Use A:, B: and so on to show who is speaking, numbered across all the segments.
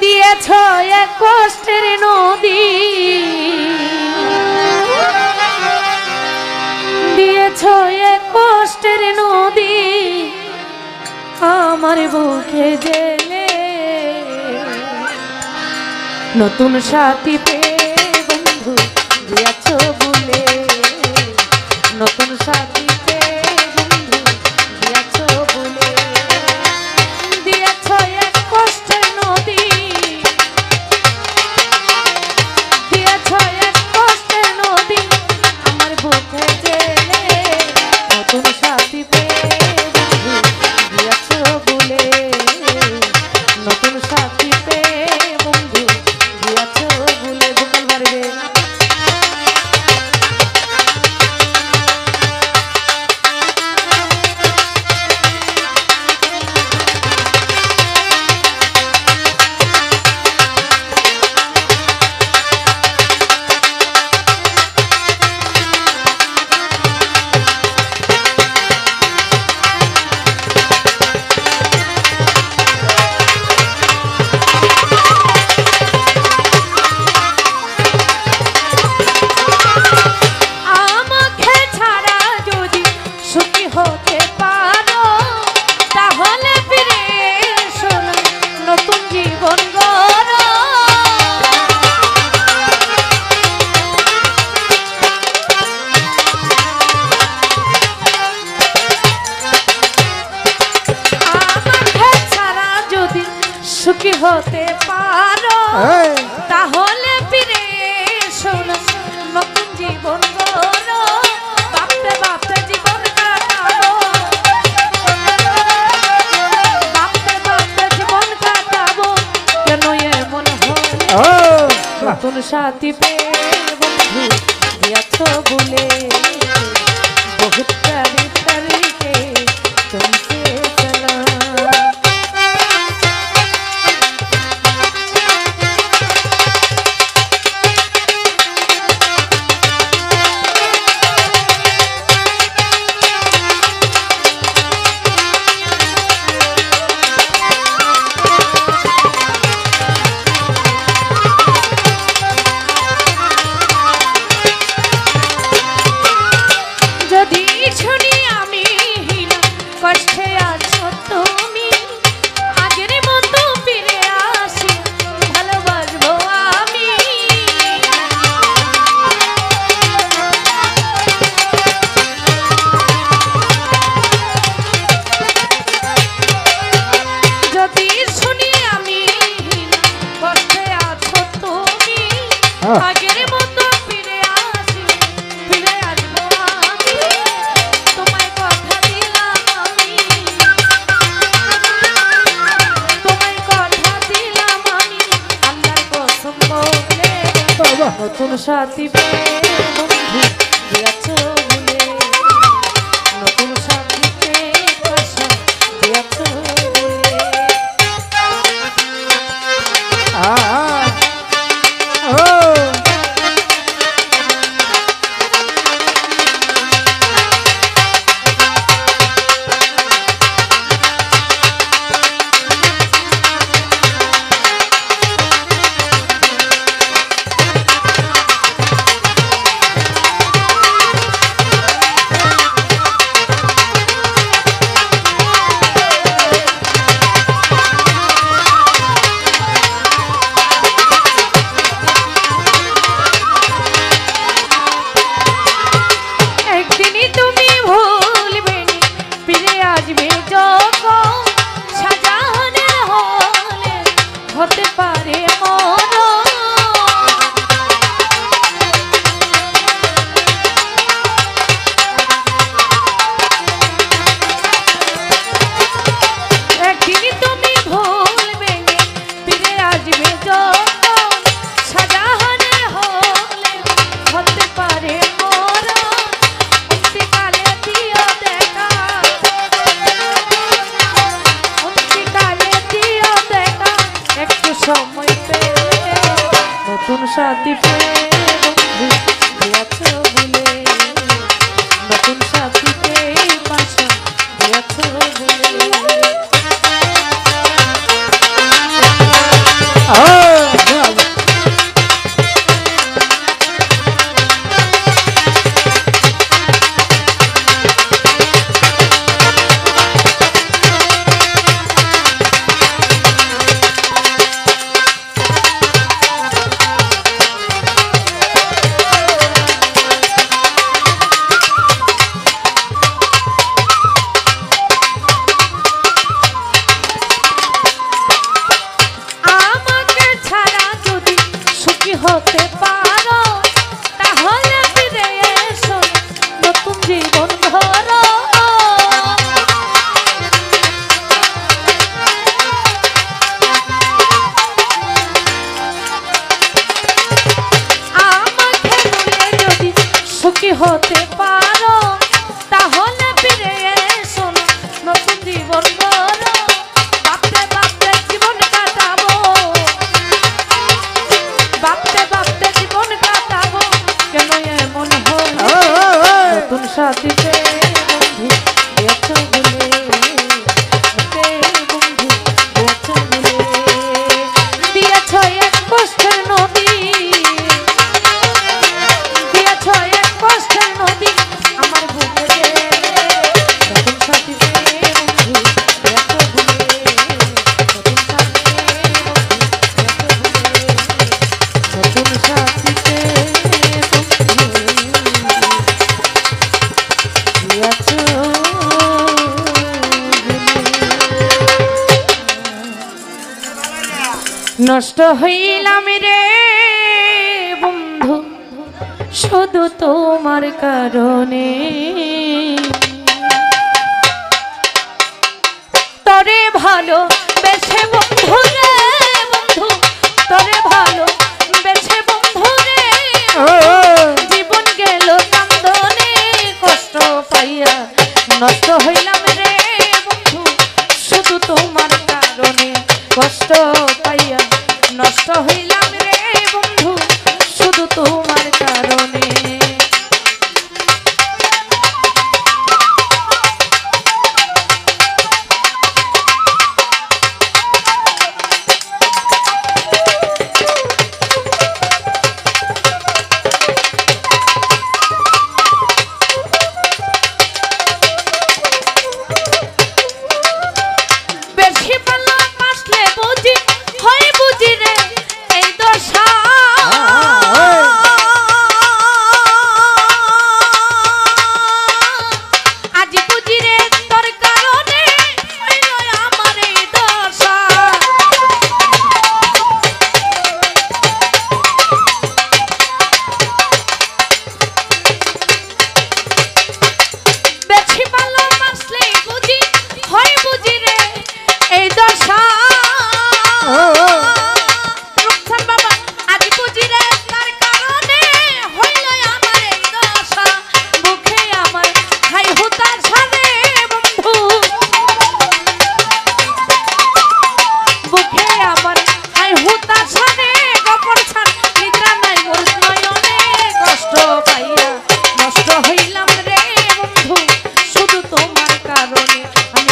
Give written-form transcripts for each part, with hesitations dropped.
A: দিয়েছ এক কষ্টের নদী, দিয়েছ এক কষ্টের নদী আমার বুকে জেলে। নতুন সাথী পেয়ে বন্ধু দিয়েছ ভুলে, নতুন সাথী পেয়ে বন্ধু দিয়েছ ভুলে। দিয়েছ এক কষ্টের নদী, দিয়েছ এক কষ্টের নদী আমার বুকে জেলে। নতুন সাথী পেয়ে বন্ধু দিয়েছ ভুলে, নতুন সাথী পেয়ে বন্ধু দিয়েছ ভুলে। ভোকাল মারবে সুখী হতে পারো, তাহলে ফিরে শোনো নতুন জীবন গড়ো। বাপরে বাপরে জীবন কাটাবো, বাপরে বাপরে জীবন কাটাবো, কেন এমন হলো? নতুন সাথী পেয়ে বন্ধু দিয়েছ ভুলে, বহুত তারিখে তুমসে চলা। আগের মতো ফিরে আসি, ফিরে আসবো আমি, তোমায় কথা দিলাম আমি, তোমায় কথা দিলাম আমি, আল্লাহর কসম বলে। নতুন সাথী পেয়ে বন্ধু দিয়েছ ভুলে, নতুন সাথী পেয়ে পাশা দিয়েছ ভুলে। হতে পারে একদিনই তুমি ভুলবে ফিরে আসবে যখন সাজাহানে হলে হতে পারে অন্তিকালে দিও দেখা, অন্তিকালে দিও দেখা একটু সময় পেলে। নতুন সাথী পেয়ে বন্ধু দিয়েছ ভুলে, নতুন সাথী পেয়ে পাশা দিয়েছ ভুলে। হতে পারো তাহলে ফিরে এসো নতুন জীবন ধরো আমাকে ভুলে যদি সুখী হতে পারো তাহলে ফিরে এসো নতুন জীবন ধরো ভাবতে ভাবতে জীবন কাটাবো ভাবতে ভাবতে জীবন কাটাবো কেন এমন হলো নতুন সাথীতে বন্ধু এত ভুলে বন্ধু এত ভুলে দিয়েছ এক কষ্টের নদী দিয়েছ এক কষ্টের নদী আমার বুকে নতুন সাথীতে বন্ধু এত ভুলে নতুন সাথীতে বন্ধু এত ভুলে নতুন সাথীতে নষ্ট হইলাম রে বন্ধু শুধু তোমার কারণে তরে ভালো বেছে বন্ধু রে বন্ধু তরে ভালো বেছে বন্ধু রে জীবন গেল কান্দনে কষ্ট পাইয়া নষ্ট হইলাম রে বন্ধু শুধু তোমার কারণে কষ্ট পাইয়া নষ্ট হইলাম রে বন্ধু শুধু তোমার কারণে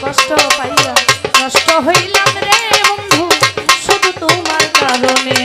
A: কষ্ট পাইয়া নষ্ট হইলাম রে বন্ধু শুধু তোমার কারণে।